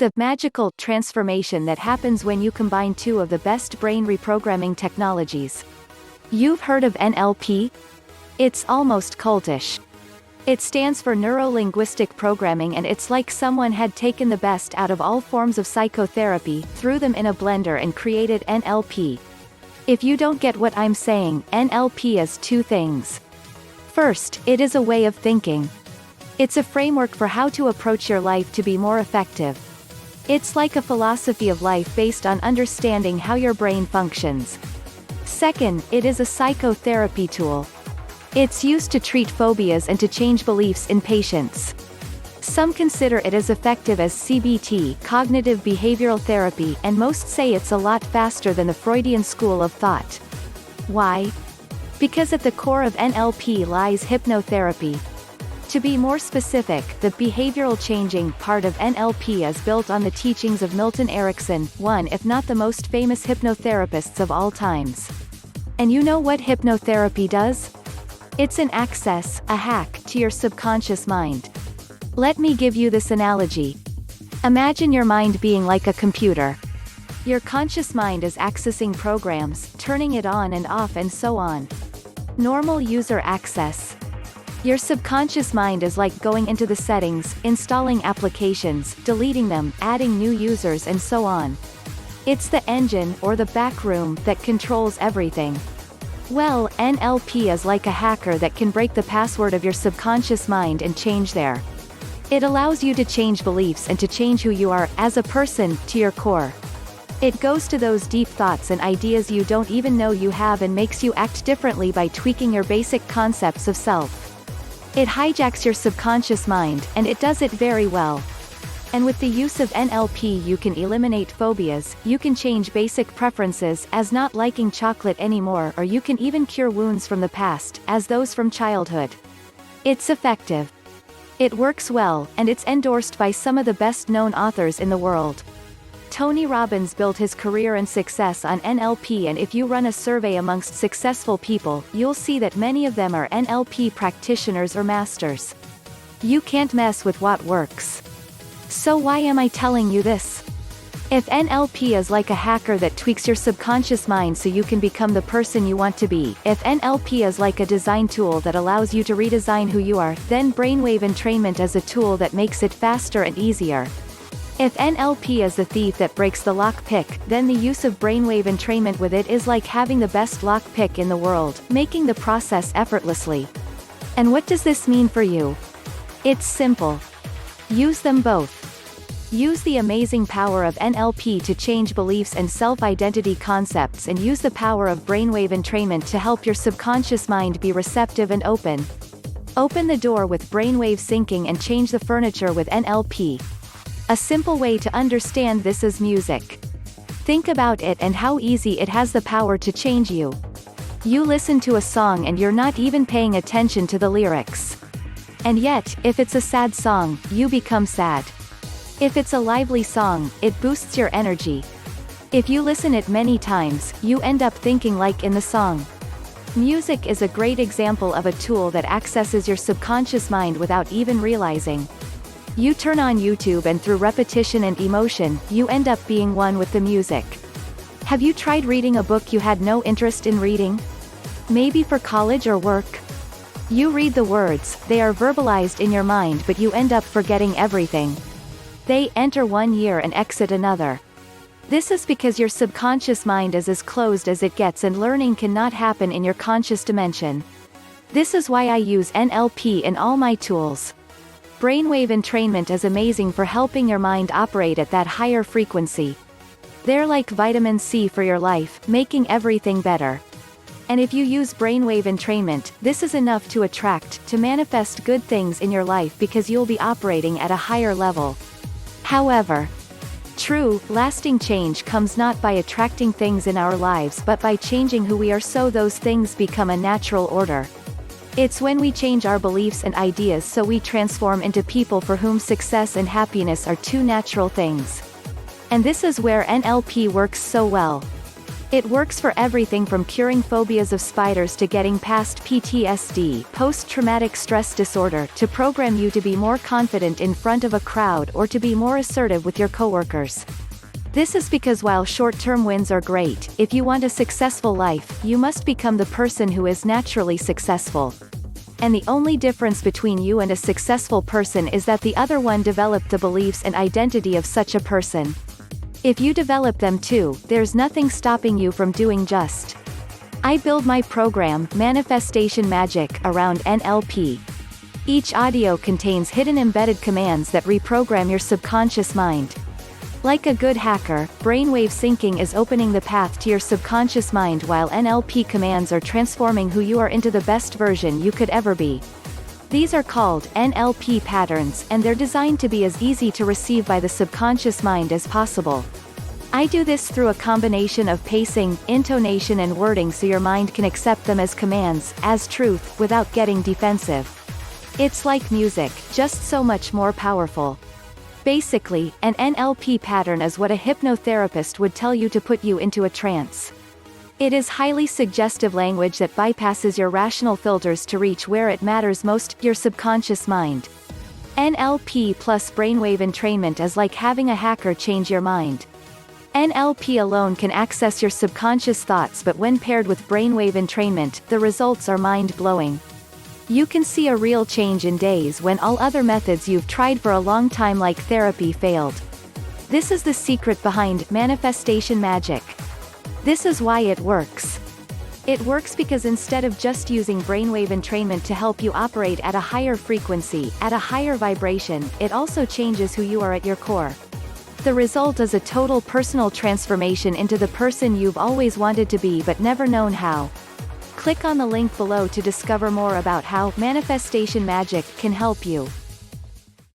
The magical transformation that happens when you combine two of the best brain reprogramming technologies. You've heard of NLP? It's almost cultish. It stands for neuro-linguistic programming, and it's like someone had taken the best out of all forms of psychotherapy, threw them in a blender and created NLP. If you don't get what I'm saying, NLP is two things. First, it is a way of thinking. It's a framework for how to approach your life to be more effective. It's like a philosophy of life based on understanding how your brain functions. Second, it is a psychotherapy tool. It's used to treat phobias and to change beliefs in patients. Some consider it as effective as CBT, cognitive behavioral therapy, and most say it's a lot faster than the Freudian school of thought. Why? Because at the core of NLP lies hypnotherapy. To be more specific, the behavioral changing part of NLP is built on the teachings of Milton Erickson, one if not the most famous hypnotherapists of all times. And you know what hypnotherapy does? It's an access, a hack, to your subconscious mind. Let me give you this analogy. Imagine your mind being like a computer. Your conscious mind is accessing programs, turning it on and off and so on. Normal user access. Your subconscious mind is like going into the settings, installing applications, deleting them, adding new users and so on. It's the engine, or the back room, that controls everything. Well, NLP is like a hacker that can break the password of your subconscious mind and change there. It allows you to change beliefs and to change who you are, as a person, to your core. It goes to those deep thoughts and ideas you don't even know you have and makes you act differently by tweaking your basic concepts of self. It hijacks your subconscious mind, and it does it very well. And with the use of NLP you can eliminate phobias, you can change basic preferences, as not liking chocolate anymore, or you can even cure wounds from the past, as those from childhood. It's effective. It works well, and it's endorsed by some of the best-known authors in the world. Tony Robbins built his career and success on NLP, and if you run a survey amongst successful people, you'll see that many of them are NLP practitioners or masters. You can't mess with what works. So why am I telling you this? If NLP is like a hacker that tweaks your subconscious mind so you can become the person you want to be, if NLP is like a design tool that allows you to redesign who you are, then brainwave entrainment is a tool that makes it faster and easier. If NLP is the thief that breaks the lockpick, then the use of brainwave entrainment with it is like having the best lockpick in the world, making the process effortlessly. And what does this mean for you? It's simple. Use them both. Use the amazing power of NLP to change beliefs and self-identity concepts, and use the power of brainwave entrainment to help your subconscious mind be receptive and open. Open the door with brainwave syncing and change the furniture with NLP. A simple way to understand this is music. Think about it and how easy it has the power to change you. You listen to a song and you're not even paying attention to the lyrics. And yet, if it's a sad song, you become sad. If it's a lively song, it boosts your energy. If you listen it many times, you end up thinking like in the song. Music is a great example of a tool that accesses your subconscious mind without even realizing. You turn on YouTube and through repetition and emotion, you end up being one with the music. Have you tried reading a book you had no interest in reading? Maybe for college or work? You read the words, they are verbalized in your mind, but you end up forgetting everything. They enter one ear and exit another. This is because your subconscious mind is as closed as it gets and learning cannot happen in your conscious dimension. This is why I use NLP in all my tools. Brainwave entrainment is amazing for helping your mind operate at that higher frequency. They're like vitamin C for your life, making everything better. And if you use brainwave entrainment, this is enough to attract, to manifest good things in your life because you'll be operating at a higher level. However, true, lasting change comes not by attracting things in our lives but by changing who we are so those things become a natural order. It's when we change our beliefs and ideas so we transform into people for whom success and happiness are two natural things. And this is where NLP works so well. It works for everything from curing phobias of spiders to getting past PTSD, post-traumatic stress disorder, to program you to be more confident in front of a crowd or to be more assertive with your coworkers. This is because while short-term wins are great, if you want a successful life, you must become the person who is naturally successful. And the only difference between you and a successful person is that the other one developed the beliefs and identity of such a person. If you develop them too, there's nothing stopping you from doing just. I build my program, Manifestation Magic, around NLP. Each audio contains hidden embedded commands that reprogram your subconscious mind. Like a good hacker, brainwave syncing is opening the path to your subconscious mind while NLP commands are transforming who you are into the best version you could ever be. These are called NLP patterns, and they're designed to be as easy to receive by the subconscious mind as possible. I do this through a combination of pacing, intonation and wording so your mind can accept them as commands, as truth, without getting defensive. It's like music, just so much more powerful. Basically, an NLP pattern is what a hypnotherapist would tell you to put you into a trance. It is highly suggestive language that bypasses your rational filters to reach where it matters most, your subconscious mind. NLP plus brainwave entrainment is like having a hacker change your mind. NLP alone can access your subconscious thoughts, but when paired with brainwave entrainment, the results are mind-blowing. You can see a real change in days when all other methods you've tried for a long time like therapy failed. This is the secret behind Manifestation Magic. This is why it works. It works because instead of just using brainwave entrainment to help you operate at a higher frequency, at a higher vibration, it also changes who you are at your core. The result is a total personal transformation into the person you've always wanted to be but never known how. Click on the link below to discover more about how Manifestation Magic can help you.